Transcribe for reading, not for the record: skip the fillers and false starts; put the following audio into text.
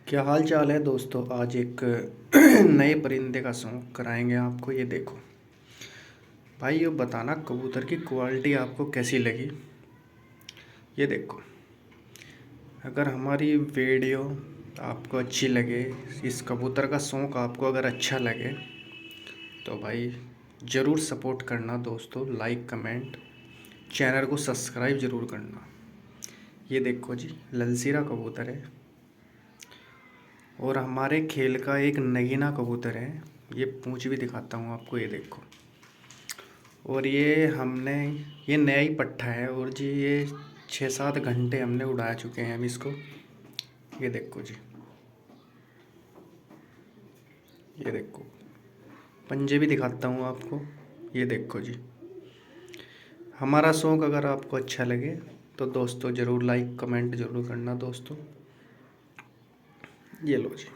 क्या हाल चाल है दोस्तों। आज एक नए परिंदे का शौक कराएंगे आपको। ये देखो भाई, ये बताना कबूतर की क्वालिटी आपको कैसी लगी। ये देखो, अगर हमारी वीडियो आपको अच्छी लगे, इस कबूतर का शौक आपको अगर अच्छा लगे तो भाई ज़रूर सपोर्ट करना दोस्तों। लाइक कमेंट, चैनल को सब्सक्राइब ज़रूर करना। ये देखो जी, ललसीरा कबूतर है और हमारे खेल का एक नगीना कबूतर है। ये पूंछ भी दिखाता हूँ आपको, ये देखो। और ये नया ही पट्ठा है और जी ये 6-7 घंटे हमने उड़ा चुके हैं हम इसको। ये देखो जी, ये देखो, पंजे भी दिखाता हूँ आपको। ये देखो जी, हमारा शौक़ अगर आपको अच्छा लगे तो दोस्तों ज़रूर लाइक कमेंट ज़रूर करना दोस्तों। ये लो जी।